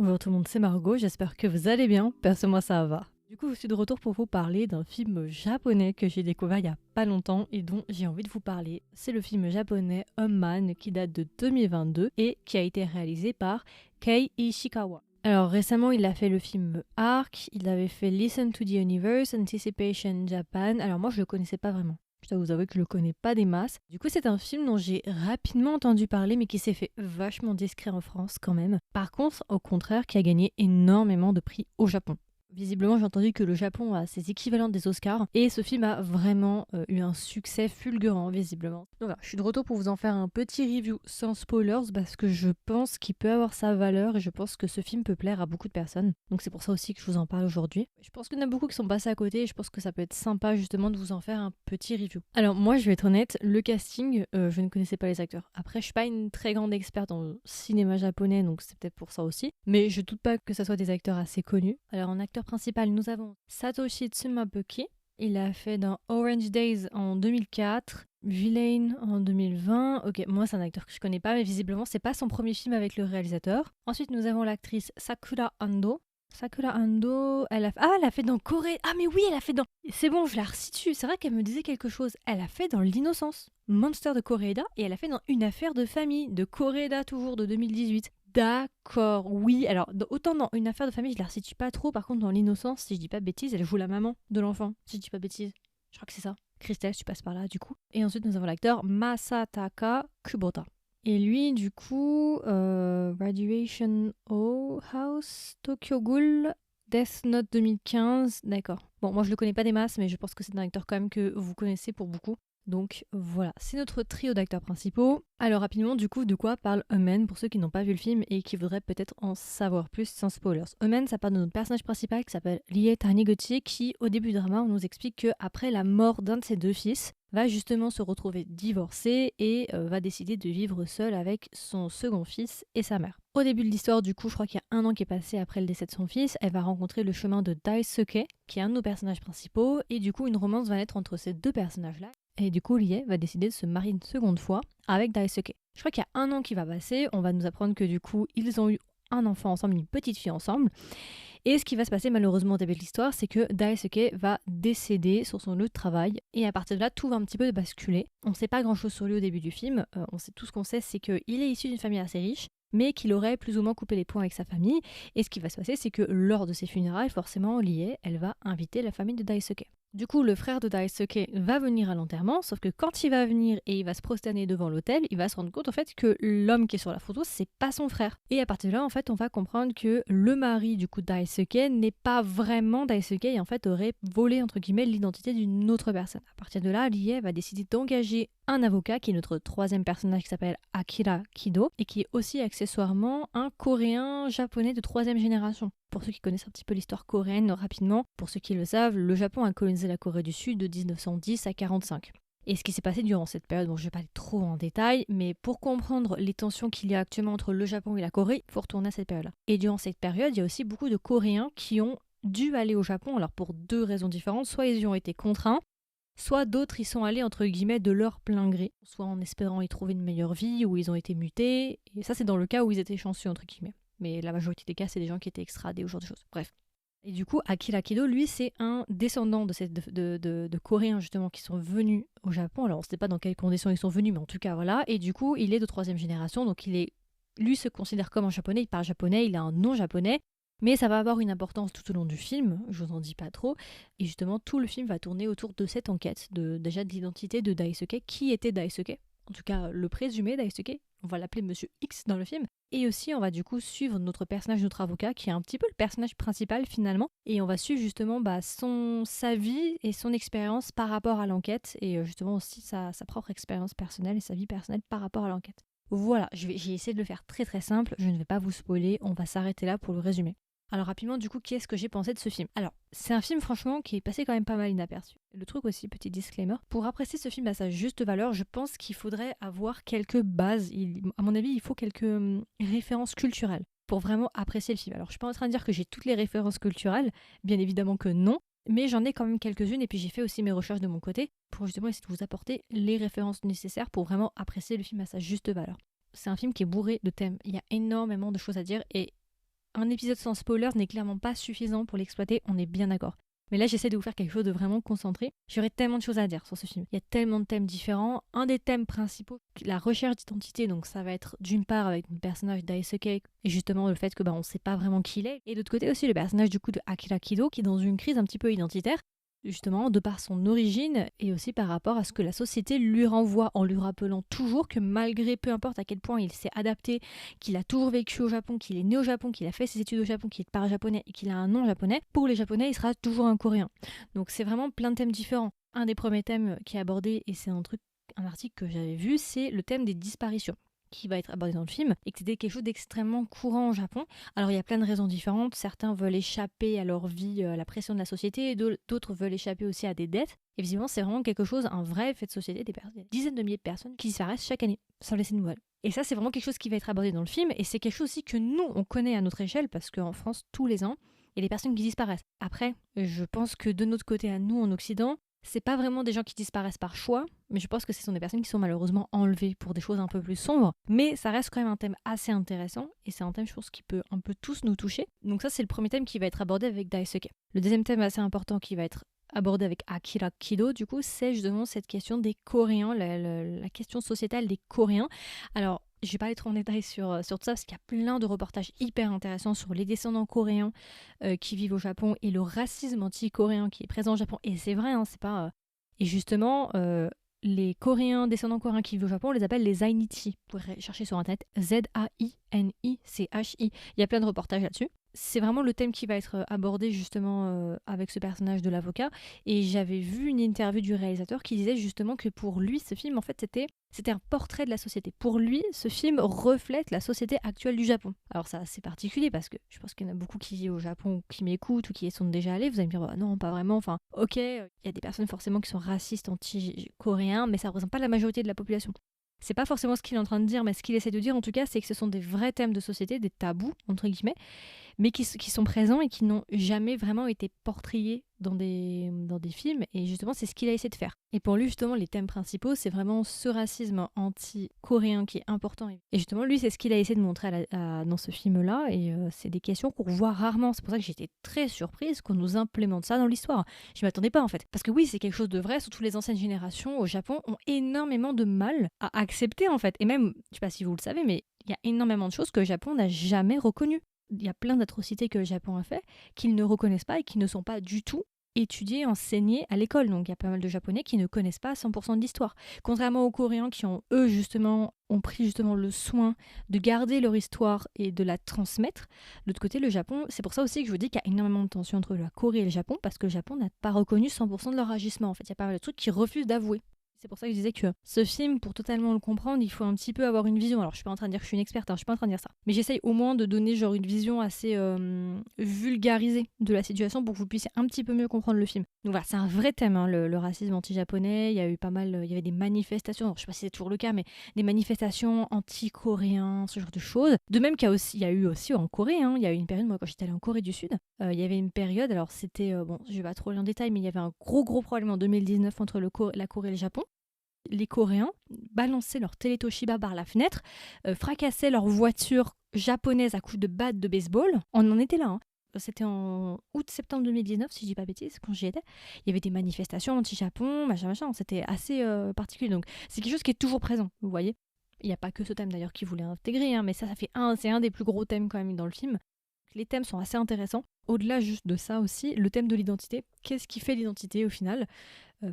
Bonjour tout le monde, c'est Margot, j'espère que vous allez bien, perso moi ça va. Du coup je suis de retour pour vous parler d'un film japonais que j'ai découvert il y a pas longtemps et dont j'ai envie de vous parler. C'est le film japonais Man qui date de 2022 et qui a été réalisé par Kei Ishikawa. Alors récemment il a fait le film Arc, il avait fait Listen to the Universe, Anticipation Japan, alors moi je le connaissais pas vraiment. Je dois vous avouer que je le connais pas des masses. Du coup, c'est un film dont j'ai rapidement entendu parler, mais qui s'est fait vachement discret en France quand même. Par contre, au contraire, qui a gagné énormément de prix au Japon. Visiblement, j'ai entendu que le Japon a ses équivalents des Oscars et ce film a vraiment eu un succès fulgurant, visiblement. Donc voilà, je suis de retour pour vous en faire un petit review sans spoilers parce que je pense qu'il peut avoir sa valeur et je pense que ce film peut plaire à beaucoup de personnes. Donc c'est pour ça aussi que je vous en parle aujourd'hui. Je pense qu'il y en a beaucoup qui sont passés à côté et je pense que ça peut être sympa justement de vous en faire un petit review. Alors moi, je vais être honnête, le casting, je ne connaissais pas les acteurs. Après, je suis pas une très grande experte en cinéma japonais, donc c'est peut-être pour ça aussi. Mais je doute pas que ça soit des acteurs assez connus. Alors en acteur principal, nous avons Satoshi Tsumabuki. Il a fait dans Orange Days en 2004, Villain en 2020. Ok, moi c'est un acteur que je connais pas, mais visiblement c'est pas son premier film avec le réalisateur. Ensuite nous avons l'actrice Sakura Ando. Sakura Ando, elle a fait dans Corée. Ah mais oui, elle a fait dans... C'est bon, je la resitue. C'est vrai qu'elle me disait quelque chose. Elle a fait dans L'Innocence, Monster de Koreeda, et elle a fait dans Une affaire de famille de Koreeda toujours de 2018. D'accord, oui. Alors, autant dans Une affaire de famille, je la resitue pas trop. Par contre, dans L'Innocence, si je dis pas de bêtises, elle joue la maman de l'enfant. Si je dis pas de bêtises. Je crois que c'est ça. Christelle, tu passes par là, du coup. Et ensuite, nous avons l'acteur Masataka Kubota. Et lui, du coup, Graduation O House, Tokyo Ghoul, Death Note 2015, d'accord. Bon, moi je le connais pas des masses, mais je pense que c'est un acteur quand même que vous connaissez pour beaucoup. Donc voilà, c'est notre trio d'acteurs principaux. Alors rapidement, du coup, de quoi parle Man pour ceux qui n'ont pas vu le film et qui voudraient peut-être en savoir plus sans spoilers. Man, ça parle de notre personnage principal qui s'appelle Rie Taniguchi qui, au début du drama, on nous explique qu'après la mort d'un de ses deux fils, va justement se retrouver divorcée et va décider de vivre seule avec son second fils et sa mère. Au début de l'histoire, du coup, je crois qu'il y a un an qui est passé après le décès de son fils, elle va rencontrer le chemin de Daisuke, qui est un de nos personnages principaux, et du coup, une romance va naître entre ces deux personnages-là. Et du coup, Rie va décider de se marier une seconde fois avec Daisuke. Je crois qu'il y a un an qui va passer, on va nous apprendre que du coup, ils ont eu un enfant ensemble, une petite fille ensemble. Et ce qui va se passer malheureusement au début de l'histoire, c'est que Daisuke va décéder sur son lieu de travail. Et à partir de là, tout va un petit peu basculer. On ne sait pas grand-chose sur lui au début du film. Tout ce qu'on sait, c'est qu'il est issu d'une famille assez riche, mais qu'il aurait plus ou moins coupé les ponts avec sa famille. Et ce qui va se passer, c'est que lors de ses funérailles, forcément, Rie, elle va inviter la famille de Daisuke. Du coup, le frère de Daisuke va venir à l'enterrement, sauf que quand il va venir et il va se prosterner devant l'autel, il va se rendre compte en fait que l'homme qui est sur la photo, c'est pas son frère. Et à partir de là, en fait, on va comprendre que le mari du coup de Daisuke n'est pas vraiment Daisuke et en fait aurait volé entre guillemets l'identité d'une autre personne. À partir de là, Rie va décider d'engager un avocat qui est notre troisième personnage qui s'appelle Akira Kido et qui est aussi accessoirement un coréen japonais de troisième génération. Pour ceux qui connaissent un petit peu l'histoire coréenne rapidement, pour ceux qui le savent, le Japon a colonisé la Corée du Sud de 1910 à 1945. Et ce qui s'est passé durant cette période, bon je vais pas aller trop en détail, mais pour comprendre les tensions qu'il y a actuellement entre le Japon et la Corée, il faut retourner à cette période-là. Et durant cette période, il y a aussi beaucoup de Coréens qui ont dû aller au Japon, alors pour deux raisons différentes, soit ils y ont été contraints, soit d'autres y sont allés entre guillemets de leur plein gré, soit en espérant y trouver une meilleure vie, ou ils ont été mutés, et ça c'est dans le cas où ils étaient chanceux entre guillemets. Mais la majorité des cas c'est des gens qui étaient extradés ou ce genre de choses. Bref. Et du coup, Akira Kido, lui, c'est un descendant de Coréens justement qui sont venus au Japon. Alors on ne sait pas dans quelles conditions ils sont venus, mais en tout cas voilà. Et du coup, il est de troisième génération, donc lui se considère comme un japonais, il parle japonais, il a un nom japonais. Mais ça va avoir une importance tout au long du film, je vous en dis pas trop. Et justement, tout le film va tourner autour de cette enquête, déjà de l'identité de Daisuke. Qui était Daisuke? En tout cas, le présumé Daisuke. On va l'appeler Monsieur X dans le film. Et aussi, on va du coup suivre notre personnage, notre avocat, qui est un petit peu le personnage principal finalement. Et on va suivre justement sa vie et son expérience par rapport à l'enquête. Et justement aussi sa propre expérience personnelle et sa vie personnelle par rapport à l'enquête. Voilà, j'ai essayé de le faire très très simple. Je ne vais pas vous spoiler, on va s'arrêter là pour le résumer. Alors rapidement, du coup, qu'est-ce que j'ai pensé de ce film? Alors, c'est un film franchement qui est passé quand même pas mal inaperçu. Le truc aussi, petit disclaimer, pour apprécier ce film à sa juste valeur, je pense qu'il faudrait avoir quelques bases. À mon avis, il faut quelques références culturelles pour vraiment apprécier le film. Alors, je suis pas en train de dire que j'ai toutes les références culturelles, bien évidemment que non, mais j'en ai quand même quelques-unes et puis j'ai fait aussi mes recherches de mon côté pour justement essayer de vous apporter les références nécessaires pour vraiment apprécier le film à sa juste valeur. C'est un film qui est bourré de thèmes, il y a énormément de choses à dire et Un épisode sans spoilers n'est clairement pas suffisant pour l'exploiter, on est bien d'accord. Mais là, j'essaie de vous faire quelque chose de vraiment concentré. J'aurais tellement de choses à dire sur ce film. Il y a tellement de thèmes différents. Un des thèmes principaux, la recherche d'identité. Donc ça va être d'une part avec le personnage d'Aisuke et justement le fait que on ne sait pas vraiment qui il est. Et d'autre côté aussi le personnage du coup de Akira Kido qui est dans une crise un petit peu identitaire. Justement, de par son origine et aussi par rapport à ce que la société lui renvoie en lui rappelant toujours que malgré peu importe à quel point il s'est adapté, qu'il a toujours vécu au Japon, qu'il est né au Japon, qu'il a fait ses études au Japon, qu'il parle japonais et qu'il a un nom japonais, pour les Japonais, il sera toujours un Coréen. Donc c'est vraiment plein de thèmes différents. Un des premiers thèmes qui est abordé, et c'est un article que j'avais vu, c'est le thème des disparitions qui va être abordé dans le film, et que c'était quelque chose d'extrêmement courant au Japon. Alors il y a plein de raisons différentes, certains veulent échapper à leur vie, à la pression de la société, et d'autres veulent échapper aussi à des dettes, et visiblement c'est vraiment quelque chose, un vrai fait de société, des dizaines de milliers de personnes qui disparaissent chaque année, sans laisser de nouvelles. Et ça c'est vraiment quelque chose qui va être abordé dans le film, et c'est quelque chose aussi que nous on connaît à notre échelle, parce qu'en France tous les ans, il y a des personnes qui disparaissent. Après, je pense que de notre côté à nous en Occident, c'est pas vraiment des gens qui disparaissent par choix, mais je pense que ce sont des personnes qui sont malheureusement enlevées pour des choses un peu plus sombres. Mais ça reste quand même un thème assez intéressant, et c'est un thème, je pense, qui peut un peu tous nous toucher. Donc ça, c'est le premier thème qui va être abordé avec Daisuke. Le deuxième thème assez important qui va être abordé avec Akira Kido, du coup, c'est justement cette question des Coréens, la question sociétale des Coréens. Alors, je vais pas aller trop en détail sur tout ça parce qu'il y a plein de reportages hyper intéressants sur les descendants coréens qui vivent au Japon et le racisme anti-coréen qui est présent au Japon. Et c'est vrai, hein, c'est pas... Et justement, les Coréens, descendants coréens qui vivent au Japon, on les appelle les Zainichi. Vous pourrez chercher sur internet Zainichi. Il y a plein de reportages là-dessus. C'est vraiment le thème qui va être abordé justement avec ce personnage de l'avocat. Et j'avais vu une interview du réalisateur qui disait justement que pour lui, ce film, en fait, c'était un portrait de la société. Pour lui, ce film reflète la société actuelle du Japon. Alors ça, c'est particulier parce que je pense qu'il y en a beaucoup qui vivent au Japon, qui m'écoutent ou qui y sont déjà allés. Vous allez me dire, bah, non, pas vraiment. Enfin, ok, il y a des personnes forcément qui sont racistes, anti-coréens, mais ça ne représente pas la majorité de la population. C'est pas forcément ce qu'il est en train de dire, mais ce qu'il essaie de dire en tout cas, c'est que ce sont des vrais thèmes de société, des tabous, entre guillemets, mais qui sont présents et qui n'ont jamais vraiment été portrayés dans des films. Et justement, c'est ce qu'il a essayé de faire. Et pour lui, justement, les thèmes principaux, c'est vraiment ce racisme anti-coréen qui est important. Et justement, lui, c'est ce qu'il a essayé de montrer dans ce film-là. Et c'est des questions qu'on voit rarement. C'est pour ça que j'étais très surprise qu'on nous implémente ça dans l'histoire. Je ne m'attendais pas, en fait. Parce que oui, c'est quelque chose de vrai. Surtout les anciennes générations au Japon ont énormément de mal à accepter, en fait. Et même, je ne sais pas si vous le savez, mais il y a énormément de choses que le Japon n'a jamais reconnues. Il y a plein d'atrocités que le Japon a fait qu'ils ne reconnaissent pas et qui ne sont pas du tout étudiées, enseignées à l'école. Donc il y a pas mal de Japonais qui ne connaissent pas 100% de l'histoire. Contrairement aux Coréens qui ont pris justement le soin de garder leur histoire et de la transmettre. De l'autre côté, le Japon, c'est pour ça aussi que je vous dis qu'il y a énormément de tensions entre la Corée et le Japon parce que le Japon n'a pas reconnu 100% de leur agissement. En fait, il y a pas mal de trucs qu'ils refusent d'avouer. C'est pour ça que je disais que ce film, pour totalement le comprendre, il faut un petit peu avoir une vision. Alors, je suis pas en train de dire que je suis une experte, je suis pas en train de dire ça. Mais j'essaye au moins de donner genre une vision assez vulgarisée de la situation pour que vous puissiez un petit peu mieux comprendre le film. Donc voilà, c'est un vrai thème, hein, le racisme anti-japonais. Il y a eu il y avait des manifestations, alors, je sais pas si c'est toujours le cas, mais des manifestations anti-coréens, ce genre de choses. De même qu'il y a eu aussi en Corée, hein, il y a eu une période, moi quand j'étais allée en Corée du Sud, il y avait une période, alors c'était, bon, je vais pas trop aller en détail, mais il y avait un gros problème en 2019 entre la Corée et le Japon. Les Coréens balançaient leur Télétoshiba par la fenêtre, fracassaient leur voiture japonaise à coups de batte de baseball. On en était là. Hein. C'était en août-septembre 2019, si je dis pas bêtise, quand j'y étais. Il y avait des manifestations anti-Japon, machin. C'était assez particulier. Donc c'est quelque chose qui est toujours présent, vous voyez. Il n'y a pas que ce thème d'ailleurs qui voulait intégrer, hein, mais c'est un des plus gros thèmes quand même dans le film. Les thèmes sont assez intéressants. Au-delà juste de ça aussi, le thème de l'identité. Qu'est-ce qui fait l'identité au final ?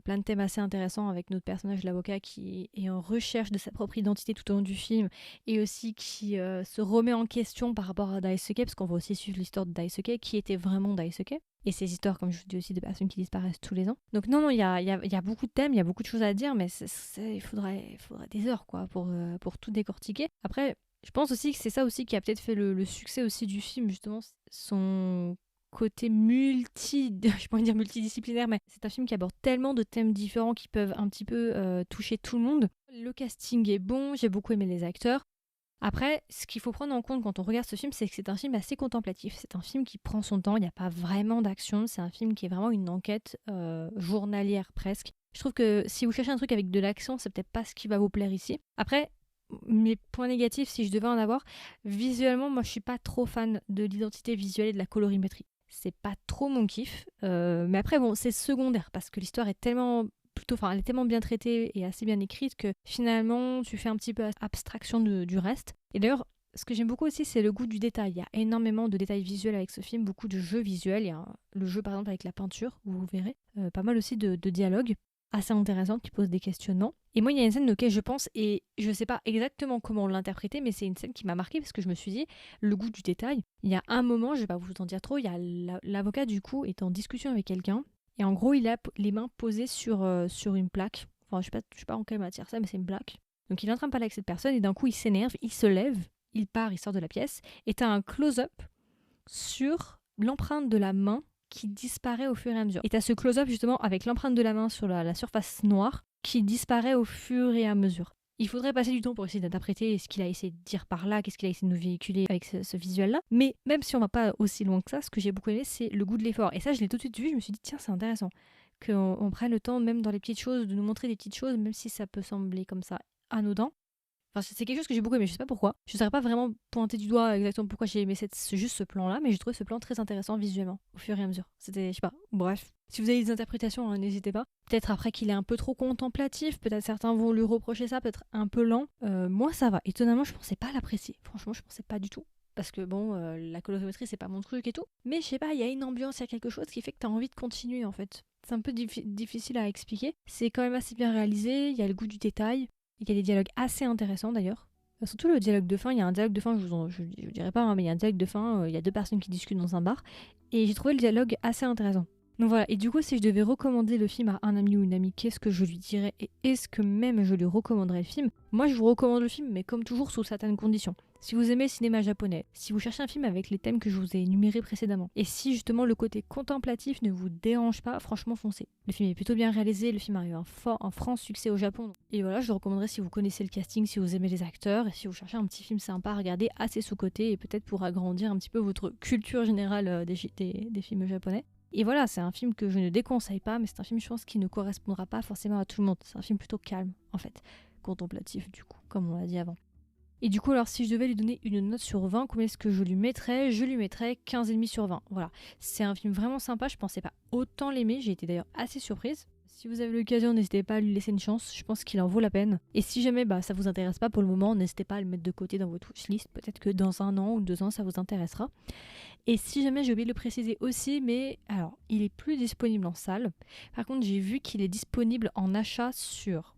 Plein de thèmes assez intéressants avec notre personnage, l'avocat, qui est en recherche de sa propre identité tout au long du film et aussi qui se remet en question par rapport à Daisuke, parce qu'on va aussi suivre l'histoire de Daisuke, qui était vraiment Daisuke. Et ces histoires, comme je vous dis aussi, de personnes qui disparaissent tous les ans. Donc non, il y a beaucoup de thèmes, il y a beaucoup de choses à dire, mais il faudrait des heures quoi pour tout décortiquer. Après, je pense aussi que c'est ça aussi qui a peut-être fait le succès aussi du film, justement, son côté je pourrais dire multidisciplinaire, mais c'est un film qui aborde tellement de thèmes différents qui peuvent un petit peu toucher tout le monde. Le casting est bon, j'ai beaucoup aimé les acteurs. Après, ce qu'il faut prendre en compte quand on regarde ce film, c'est que c'est un film assez contemplatif. C'est un film qui prend son temps, il n'y a pas vraiment d'action, c'est un film qui est vraiment une enquête journalière presque. Je trouve que si vous cherchez un truc avec de l'action, c'est peut-être pas ce qui va vous plaire ici. Après, mes points négatifs, si je devais en avoir, visuellement, moi je suis pas trop fan de l'identité visuelle et de la colorimétrie. C'est pas trop mon kiff. Mais après, bon, c'est secondaire parce que l'histoire est tellement elle est tellement bien traitée et assez bien écrite que finalement, tu fais un petit peu abstraction du reste. Et d'ailleurs, ce que j'aime beaucoup aussi, c'est le goût du détail. Il y a énormément de détails visuels avec ce film, beaucoup de jeux visuels. Il y a le jeu, par exemple, avec la peinture, où vous verrez. Pas mal aussi de dialogues assez intéressantes qui posent des questionnements. Et moi, il y a une scène auquel je pense, et je sais pas exactement comment l'interpréter, mais c'est une scène qui m'a marquée parce que je me suis dit, le goût du détail. Il y a un moment, je vais pas vous en dire trop, il y a l'avocat du coup est en discussion avec quelqu'un, et en gros, il a les mains posées sur une plaque. Enfin, je sais pas en quelle matière ça, mais c'est une plaque. Donc il est en train de parler avec cette personne, et d'un coup, il s'énerve, il se lève, il part, il sort de la pièce, et t'as un close-up sur l'empreinte de la main qui disparaît au fur et à mesure. Et t'as ce close-up justement avec l'empreinte de la main sur la surface noire qui disparaît au fur et à mesure. Il faudrait passer du temps pour essayer d'interpréter ce qu'il a essayé de dire par là, qu'est-ce qu'il a essayé de nous véhiculer avec ce visuel-là. Mais même si on va pas aussi loin que ça, ce que j'ai beaucoup aimé, c'est le goût de l'effort. Et ça, je l'ai tout de suite vu, je me suis dit, tiens, c'est intéressant qu'on prenne le temps, même dans les petites choses, de nous montrer des petites choses, même si ça peut sembler comme ça anodin. Enfin, c'est quelque chose que j'ai beaucoup aimé, je sais pas pourquoi. Je ne saurais pas vraiment pointer du doigt exactement pourquoi j'ai aimé juste ce plan-là, mais j'ai trouvé ce plan très intéressant visuellement, au fur et à mesure. C'était, je sais pas, bref. Si vous avez des interprétations, hein, n'hésitez pas. Peut-être après qu'il est un peu trop contemplatif, peut-être certains vont lui reprocher ça, peut-être un peu lent. Moi, ça va. Étonnamment, je pensais pas l'apprécier. Franchement, je pensais pas du tout. Parce que bon, la colorimétrie, c'est pas mon truc et tout. Mais je sais pas, il y a une ambiance, il y a quelque chose qui fait que t'as envie de continuer en fait. C'est un peu difficile à expliquer. C'est quand même assez bien réalisé, il y a le goût du détail. Il y a des dialogues assez intéressants d'ailleurs. Surtout le dialogue de fin, il y a un dialogue de fin, je vous dirai pas, hein, mais il y a un dialogue de fin, il y a deux personnes qui discutent dans un bar, et j'ai trouvé le dialogue assez intéressant. Donc voilà, et du coup, si je devais recommander le film à un ami ou une amie, qu'est-ce que je lui dirais, et est-ce que même je lui recommanderais le film? Moi, je vous recommande le film, mais comme toujours, sous certaines conditions. Si vous aimez le cinéma japonais, si vous cherchez un film avec les thèmes que je vous ai énumérés précédemment, et si justement le côté contemplatif ne vous dérange pas, franchement foncez. Le film est plutôt bien réalisé, le film a eu un franc succès au Japon. Et voilà, je le recommanderais si vous connaissez le casting, si vous aimez les acteurs, et si vous cherchez un petit film sympa à regarder assez sous-coté, et peut-être pour agrandir un petit peu votre culture générale des films japonais. Et voilà, c'est un film que je ne déconseille pas, mais c'est un film, je pense, qui ne correspondra pas forcément à tout le monde. C'est un film plutôt calme, en fait. Contemplatif, du coup, comme on l'a dit avant. Et du coup, alors si je devais lui donner une note sur 20, combien est-ce que je lui mettrais? Je lui mettrais 15,5 sur 20. Voilà. C'est un film vraiment sympa, je pensais pas autant l'aimer, j'ai été d'ailleurs assez surprise. Si vous avez l'occasion, n'hésitez pas à lui laisser une chance, je pense qu'il en vaut la peine. Et si jamais ça vous intéresse pas pour le moment, n'hésitez pas à le mettre de côté dans votre wishlist, peut-être que dans 1 an ou 2 ans, ça vous intéressera. Et si jamais, j'ai oublié de le préciser aussi, mais alors, il est plus disponible en salle. Par contre, j'ai vu qu'il est disponible en achat sur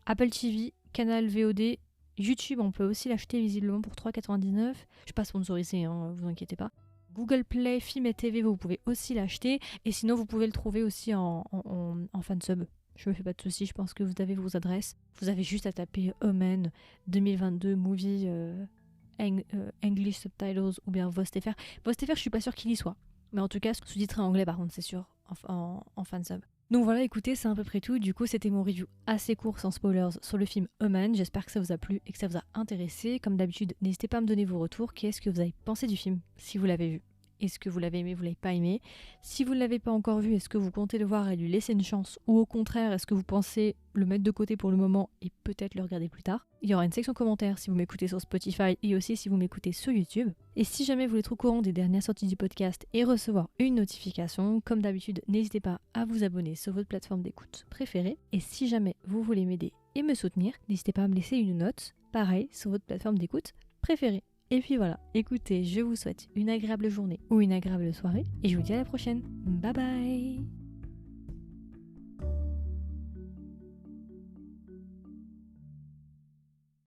Apple TV, Canal VOD, YouTube, on peut aussi l'acheter visiblement pour 3,99. Je suis pas sponsorisée, hein, vous inquiétez pas. Google Play, Film et TV, vous pouvez aussi l'acheter. Et sinon, vous pouvez le trouver aussi en fansub. Je me fais pas de soucis, je pense que vous avez vos adresses. Vous avez juste à taper Omen 2022 Movie English Subtitles ou bien VostFR. VostFR, je suis pas sûre qu'il y soit. Mais en tout cas, sous-titré en anglais, par contre, c'est sûr, en fansub. Donc voilà, écoutez, c'est à peu près tout. Du coup, c'était mon review assez court, sans spoilers, sur le film Omen. J'espère que ça vous a plu et que ça vous a intéressé. Comme d'habitude, n'hésitez pas à me donner vos retours. Qu'est-ce que vous avez pensé du film, si vous l'avez vu? Est-ce que vous l'avez aimé, vous l'avez pas aimé? Si vous ne l'avez pas encore vu, est-ce que vous comptez le voir et lui laisser une chance? Ou au contraire, est-ce que vous pensez le mettre de côté pour le moment et peut-être le regarder plus tard? Il y aura une section commentaires si vous m'écoutez sur Spotify et aussi si vous m'écoutez sur YouTube. Et si jamais vous voulez être au courant des dernières sorties du podcast et recevoir une notification, comme d'habitude, n'hésitez pas à vous abonner sur votre plateforme d'écoute préférée. Et si jamais vous voulez m'aider et me soutenir, n'hésitez pas à me laisser une note, pareil, sur votre plateforme d'écoute préférée. Et puis voilà, écoutez, je vous souhaite une agréable journée ou une agréable soirée et je vous dis à la prochaine. Bye bye!